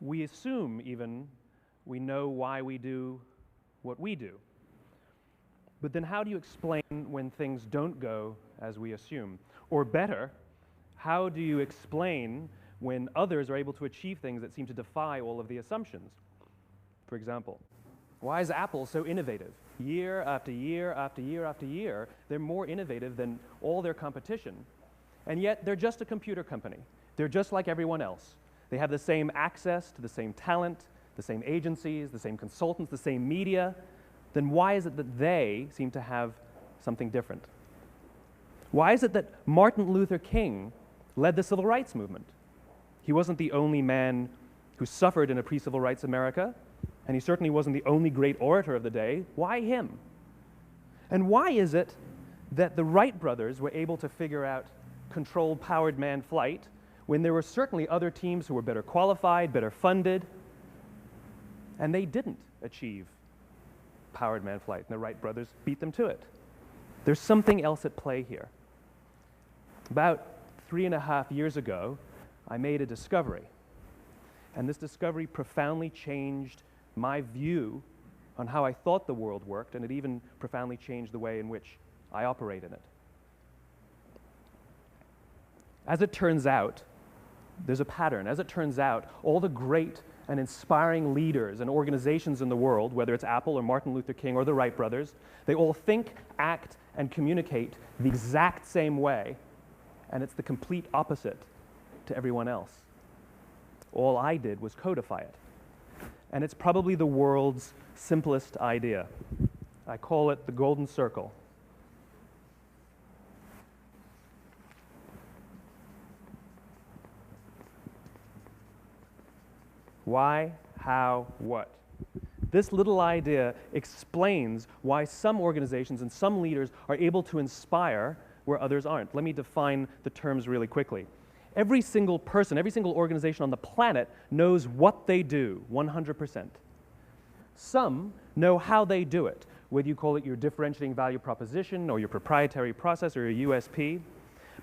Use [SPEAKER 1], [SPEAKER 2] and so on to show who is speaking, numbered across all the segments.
[SPEAKER 1] We assume even we know why we do what we do. But then how do you explain when things don't go as we assume? Or better, how do you explain when others are able to achieve things that seem to defy all of the assumptions? For example, why is Apple so innovative? Year after year after year after year, they're more innovative than all their competition. And yet, they're just a computer company. They're just like everyone else. They have the same access to the same talent, the same agencies, the same consultants, the same media. Then why is it that they seem to have something different? Why is it that Martin Luther King led the civil rights movement? He wasn't the only man who suffered in a pre-civil rights America, and he certainly wasn't the only great orator of the day. Why him? And why is it that the Wright brothers were able to figure out controlled powered manned flight when there were certainly other teams who were better qualified, better funded, and they didn't achieve powered manned flight, and the Wright brothers beat them to it? There's something else at play here. About 3.5 years ago, I made a discovery, and this discovery profoundly changed my view on how I thought the world worked, and it even profoundly changed the way in which I operate in it. As it turns out, there's a pattern. As it turns out, all the great and inspiring leaders and organizations in the world, whether it's Apple or Martin Luther King or the Wright brothers, they all think, act, and communicate the exact same way, and it's the complete opposite to everyone else. All I did was codify it. And it's probably the world's simplest idea. I call it the golden circle. Why, how, what? This little idea explains why some organizations and some leaders are able to inspire where others aren't. Let me define the terms really quickly. Every single person, every single organization on the planet knows what they do, 100%. Some know how they do it, whether you call it your differentiating value proposition or your proprietary process or your USP.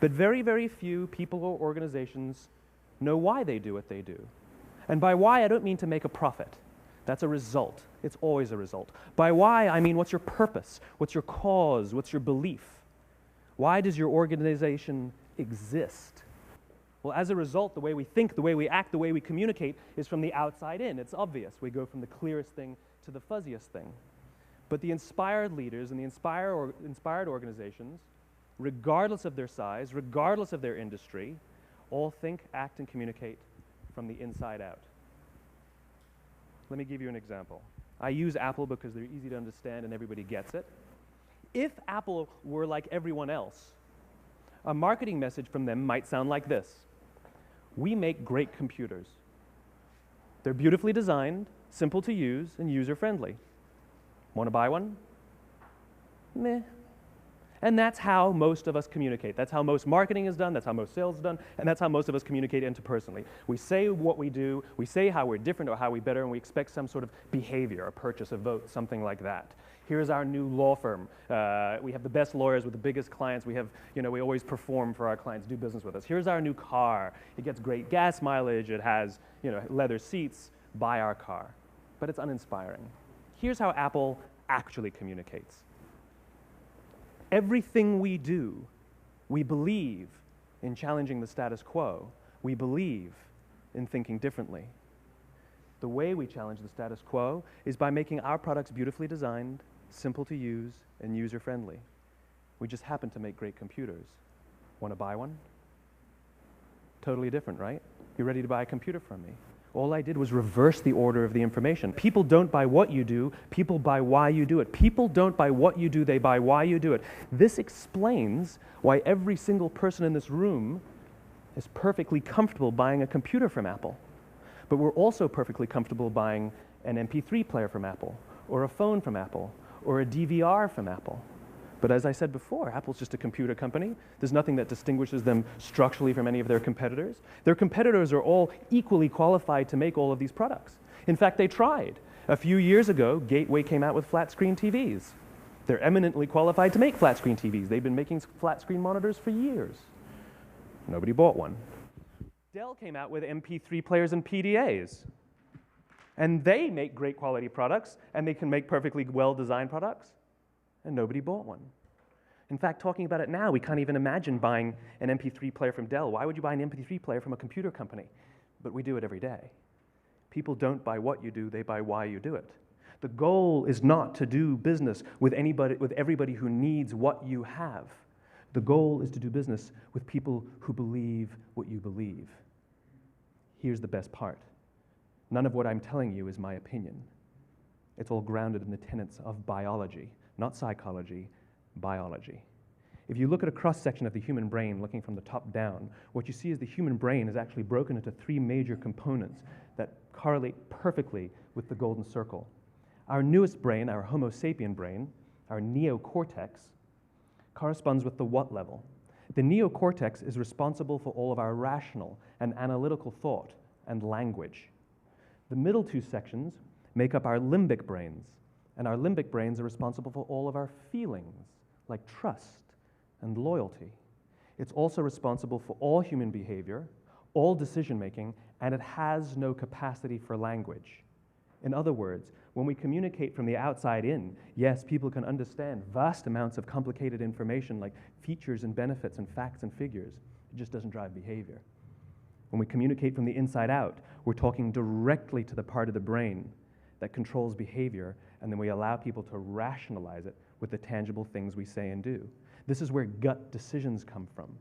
[SPEAKER 1] But very, very few people or organizations know why they do what they do. And by why, I don't mean to make a profit. That's a result. It's always a result. By why, I mean what's your purpose? What's your cause? What's your belief? Why does your organization exist? Well, as a result, the way we think, the way we act, the way we communicate is from the outside in. It's obvious. We go from the clearest thing to the fuzziest thing. But the inspired leaders and the inspired organizations, regardless of their size, regardless of their industry, all think, act, and communicate from the inside out. Let me give you an example. I use Apple because they're easy to understand and everybody gets it. If Apple were like everyone else, a marketing message from them might sound like this. We make great computers. They're beautifully designed, simple to use, and user-friendly. Want to buy one? Meh. And that's how most of us communicate. That's how most marketing is done, that's how most sales is done, and that's how most of us communicate interpersonally. We say what we do, we say how we're different or how we're better, and we expect some sort of behavior, a purchase, a vote, something like that. Here's our new law firm. We have the best lawyers with the biggest clients. We have, we always perform for our clients, do business with us. Here's our new car. It gets great gas mileage. It has, leather seats. Buy our car. But it's uninspiring. Here's how Apple actually communicates. Everything we do, we believe in challenging the status quo. We believe in thinking differently. The way we challenge the status quo is by making our products beautifully designed, simple to use, and user-friendly. We just happen to make great computers. Want to buy one? Totally different, right? You're ready to buy a computer from me. All I did was reverse the order of the information. People don't buy what you do, people buy why you do it. People don't buy what you do, they buy why you do it. This explains why every single person in this room is perfectly comfortable buying a computer from Apple. But we're also perfectly comfortable buying an MP3 player from Apple, or a phone from Apple, or a DVR from Apple. But as I said before, Apple's just a computer company. There's nothing that distinguishes them structurally from any of their competitors. Their competitors are all equally qualified to make all of these products. In fact, they tried. A few years ago, Gateway came out with flat-screen TVs. They're eminently qualified to make flat-screen TVs. They've been making flat-screen monitors for years. Nobody bought one. Dell came out with MP3 players and PDAs. And they make great quality products, and they can make perfectly well-designed products, and nobody bought one. In fact, talking about it now, we can't even imagine buying an MP3 player from Dell. Why would you buy an MP3 player from a computer company? But we do it every day. People don't buy what you do, they buy why you do it. The goal is not to do business with everybody who needs what you have. The goal is to do business with people who believe what you believe. Here's the best part. None of what I'm telling you is my opinion. It's all grounded in the tenets of biology, not psychology, biology. If you look at a cross-section of the human brain, looking from the top down, what you see is the human brain is actually broken into 3 major components that correlate perfectly with the golden circle. Our newest brain, our Homo sapien brain, our neocortex, corresponds with the what level. The neocortex is responsible for all of our rational and analytical thought and language. The middle 2 sections make up our limbic brains, and our limbic brains are responsible for all of our feelings, like trust and loyalty. It's also responsible for all human behavior, all decision-making, and it has no capacity for language. In other words, when we communicate from the outside in, yes, people can understand vast amounts of complicated information like features and benefits and facts and figures. It just doesn't drive behavior. When we communicate from the inside out, we're talking directly to the part of the brain that controls behavior, and then we allow people to rationalize it with the tangible things we say and do. This is where gut decisions come from.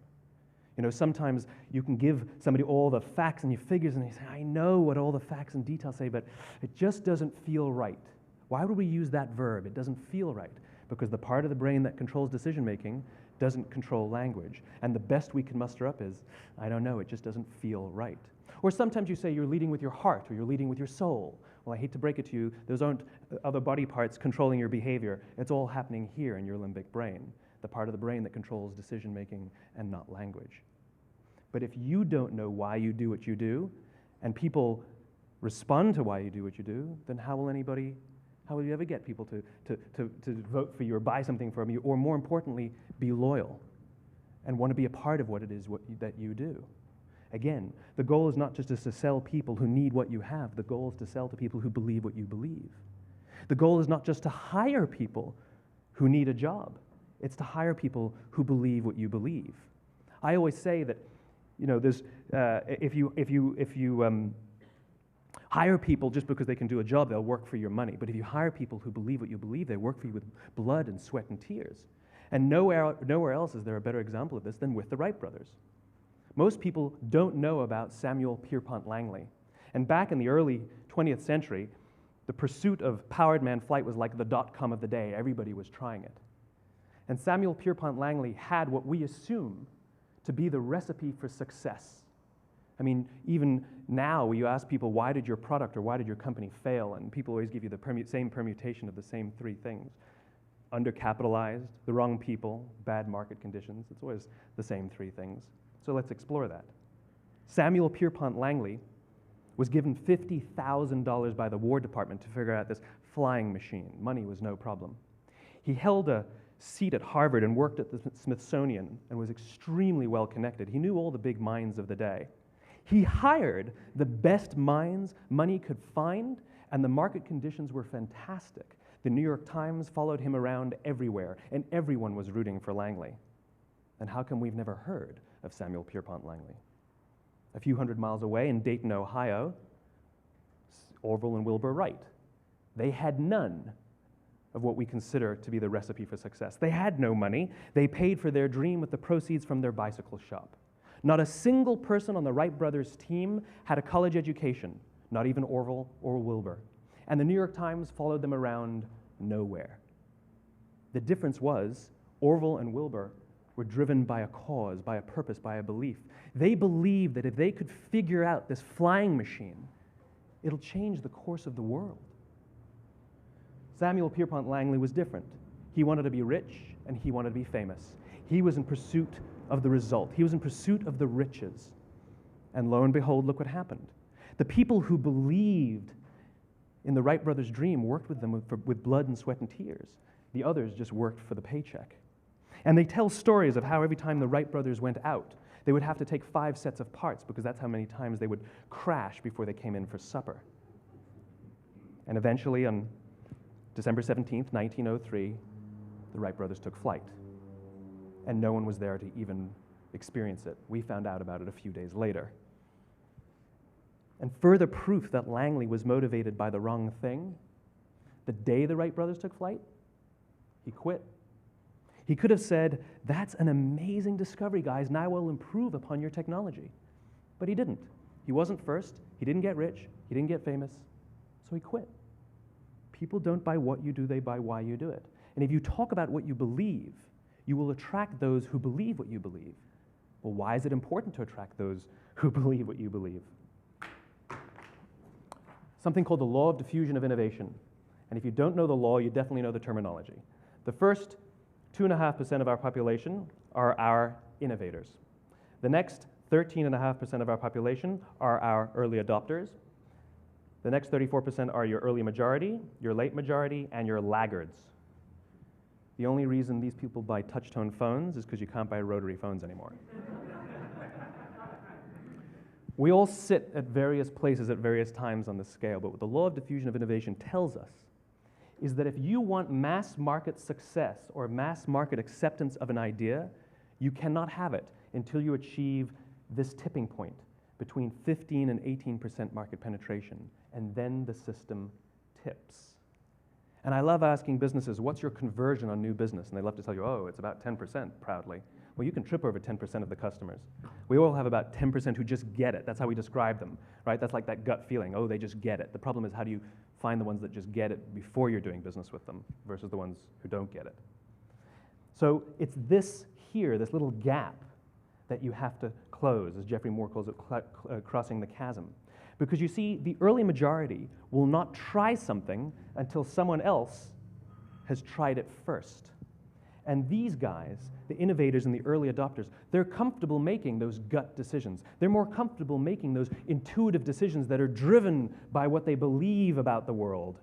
[SPEAKER 1] You know, sometimes you can give somebody all the facts and your figures, and they say, I know what all the facts and details say, but it just doesn't feel right. Why would we use that verb? It doesn't feel right. Because the part of the brain that controls decision-making doesn't control language. And the best we can muster up is, I don't know, it just doesn't feel right. Or sometimes you say you're leading with your heart, or you're leading with your soul. Well, I hate to break it to you, those aren't other body parts controlling your behavior. It's all happening here in your limbic brain, the part of the brain that controls decision-making and not language. But if you don't know why you do what you do, and people respond to why you do what you do, then how will you ever get people to vote for you or buy something from you, or more importantly, be loyal and want to be a part of what it is that you do? Again, the goal is not just to sell people who need what you have. The goal is to sell to people who believe what you believe. The goal is not just to hire people who need a job. It's to hire people who believe what you believe. I always say that, you know, there's if you hire people just because they can do a job, they'll work for your money. But if you hire people who believe what you believe, they work for you with blood and sweat and tears. And nowhere else is there a better example of this than with the Wright brothers. Most people don't know about Samuel Pierpont Langley. And back in the early 20th century, the pursuit of powered man flight was like the dot-com of the day. Everybody was trying it. And Samuel Pierpont Langley had what we assume to be the recipe for success. I mean, even now, you ask people, why did your product or why did your company fail? And people always give you the same permutation of the same 3 things. Undercapitalized, the wrong people, bad market conditions. It's always the same 3 things. So let's explore that. Samuel Pierpont Langley was given $50,000 by the War Department to figure out this flying machine. Money was no problem. He held a seat at Harvard and worked at the Smithsonian and was extremely well connected. He knew all the big minds of the day. He hired the best minds money could find, and the market conditions were fantastic. The New York Times followed him around everywhere, and everyone was rooting for Langley. And how come we've never heard of Samuel Pierpont Langley? A few hundred miles away in Dayton, Ohio, Orville and Wilbur Wright. They had none of what we consider to be the recipe for success. They had no money. They paid for their dream with the proceeds from their bicycle shop. Not a single person on the Wright brothers' team had a college education, not even Orville or Wilbur. And the New York Times followed them around nowhere. The difference was Orville and Wilbur were driven by a cause, by a purpose, by a belief. They believed that if they could figure out this flying machine, it'll change the course of the world. Samuel Pierpont Langley was different. He wanted to be rich, and he wanted to be famous. He was in pursuit of the result. He was in pursuit of the riches. And lo and behold, look what happened. The people who believed in the Wright brothers' dream worked with them with blood and sweat and tears. The others just worked for the paycheck. And they tell stories of how every time the Wright brothers went out, they would have to take 5 sets of parts because that's how many times they would crash before they came in for supper. And eventually, on December 17th, 1903, the Wright brothers took flight. And no one was there to even experience it. We found out about it a few days later. And further proof that Langley was motivated by the wrong thing, the day the Wright brothers took flight, he quit. He could have said, "That's an amazing discovery, guys. Now we'll improve upon your technology." But he didn't. He wasn't first. He didn't get rich. He didn't get famous. So he quit. People don't buy what you do, they buy why you do it. And if you talk about what you believe, you will attract those who believe what you believe. Well, why is it important to attract those who believe what you believe? Something called the law of diffusion of innovation. And if you don't know the law, you definitely know the terminology. The first 2.5% of our population are our innovators. The next 13.5% of our population are our early adopters. The next 34% are your early majority, your late majority, and your laggards. The only reason these people buy touch-tone phones is because you can't buy rotary phones anymore. We all sit at various places at various times on the scale, but what the law of diffusion of innovation tells us is that if you want mass market success or mass market acceptance of an idea, you cannot have it until you achieve this tipping point between 15 and 18% market penetration, and then the system tips. And I love asking businesses, what's your conversion on new business? And they love to tell you, oh, it's about 10%, proudly. Well, you can trip over 10% of the customers. We all have about 10% who just get it. That's how we describe them, right? That's like that gut feeling, oh, they just get it. The problem is, how do you find the ones that just get it before you're doing business with them versus the ones who don't get it? So it's this here, this little gap, that you have to close, as Geoffrey Moore calls it, crossing the chasm. Because you see, the early majority will not try something until someone else has tried it first. And these guys, the innovators and the early adopters, they're comfortable making those gut decisions. They're more comfortable making those intuitive decisions that are driven by what they believe about the world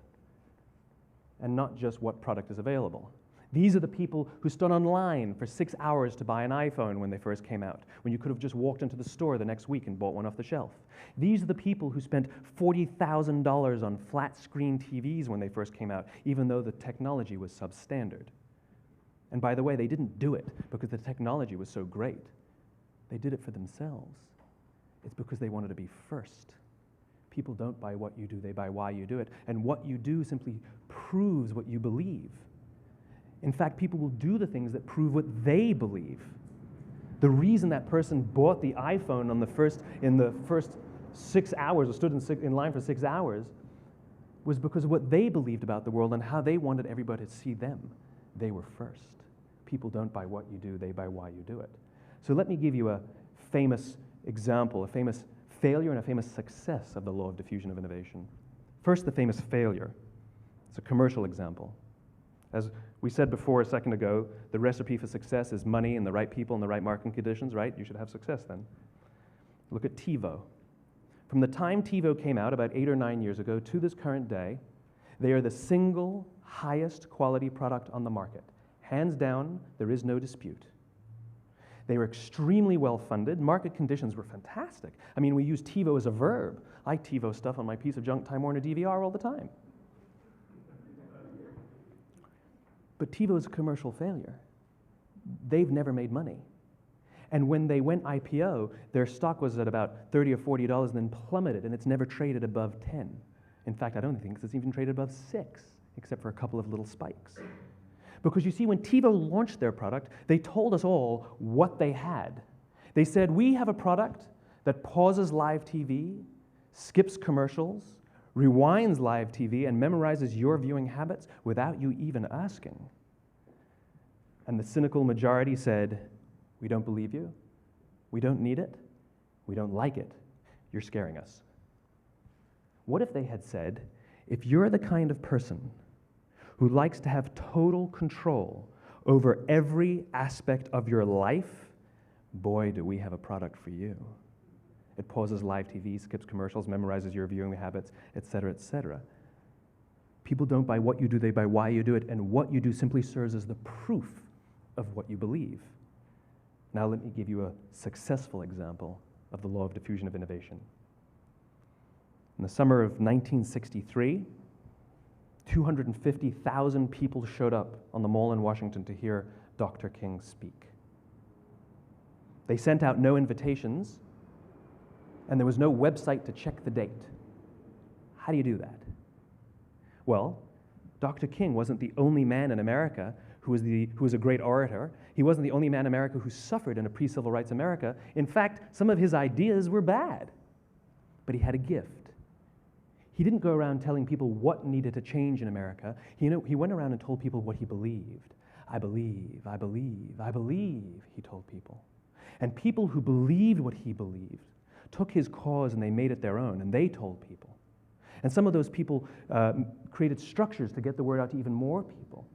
[SPEAKER 1] and not just what product is available. These are the people who stood online for 6 hours to buy an iPhone when they first came out, when you could have just walked into the store the next week and bought one off the shelf. These are the people who spent $40,000 on flat-screen TVs when they first came out, even though the technology was substandard. And by the way, they didn't do it because the technology was so great. They did it for themselves. It's because they wanted to be first. People don't buy what you do, they buy why you do it. And what you do simply proves what you believe. In fact, people will do the things that prove what they believe. The reason that person bought the iPhone in the first 6 hours, or stood in line for 6 hours, was because of what they believed about the world and how they wanted everybody to see them. They were first. People don't buy what you do, they buy why you do it. So let me give you a famous example, a famous failure and a famous success of the law of diffusion of innovation. First, the famous failure. It's a commercial example. As we said before a second ago, the recipe for success is money and the right people and the right marketing conditions, right? You should have success then. Look at TiVo. From the time TiVo came out about 8 or 9 years ago to this current day, they are the single highest quality product on the market. Hands down, there is no dispute. They were extremely well funded. Market conditions were fantastic. I mean, we use TiVo as a verb. I TiVo stuff on my piece of junk Time Warner DVR all the time. But TiVo is a commercial failure. They've never made money. And when they went IPO, their stock was at about $30 or $40 and then plummeted, and it's never traded above 10. In fact, I don't think it's even traded above 6, except for a couple of little spikes. Because you see, when TiVo launched their product, they told us all what they had. They said, we have a product that pauses live TV, skips commercials, rewinds live TV, and memorizes your viewing habits without you even asking. And the cynical majority said, we don't believe you, we don't need it, we don't like it, you're scaring us. What if they had said, if you're the kind of person who likes to have total control over every aspect of your life, boy, do we have a product for you. It pauses live TV, skips commercials, memorizes your viewing habits, etc., etc. People don't buy what you do, they buy why you do it, and what you do simply serves as the proof of what you believe. Now let me give you a successful example of the law of diffusion of innovation. In the summer of 1963, 250,000 people showed up on the Mall in Washington to hear Dr. King speak. They sent out no invitations, and there was no website to check the date. How do you do that? Well, Dr. King wasn't the only man in America who was a great orator. He wasn't the only man in America who suffered in a pre-civil rights America. In fact, some of his ideas were bad, but he had a gift. He didn't go around telling people what needed to change in America. He went around and told people what he believed. I believe, I believe, I believe, he told people. And people who believed what he believed took his cause and they made it their own, and they told people. And some of those people created structures to get the word out to even more people.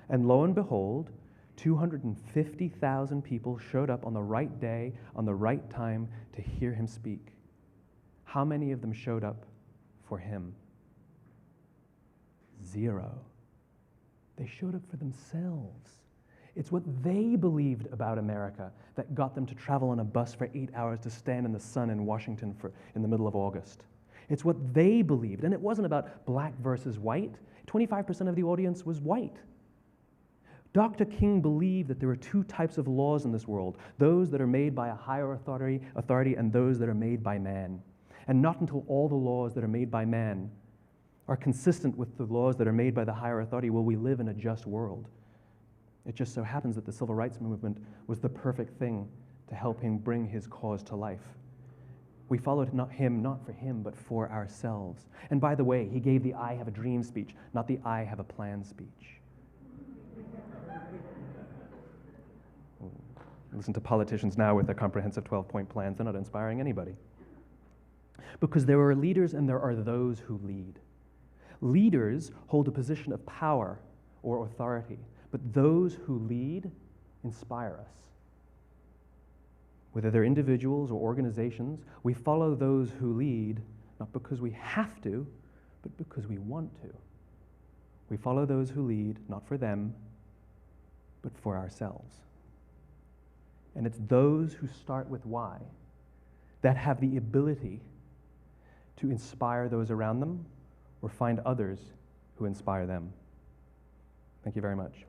[SPEAKER 1] And lo and behold, 250,000 people showed up on the right day, on the right time to hear him speak. How many of them showed up for him? 0. They showed up for themselves. It's what they believed about America that got them to travel on a bus for 8 hours to stand in the sun in Washington in the middle of August. It's what they believed, and it wasn't about black versus white. 25% of the audience was white. Dr. King believed that there are 2 types of laws in this world, those that are made by a higher authority and those that are made by man. And not until all the laws that are made by man are consistent with the laws that are made by the higher authority will we live in a just world. It just so happens that the civil rights movement was the perfect thing to help him bring his cause to life. We followed not for him, but for ourselves. And by the way, he gave the I have a dream speech, not the I have a plan speech. Listen to politicians now with their comprehensive 12-point plans. They're not inspiring anybody. Because there are leaders and there are those who lead. Leaders hold a position of power or authority, but those who lead inspire us. Whether they're individuals or organizations, we follow those who lead not because we have to, but because we want to. We follow those who lead not for them, but for ourselves. And it's those who start with why that have the ability to inspire those around them or find others who inspire them. Thank you very much.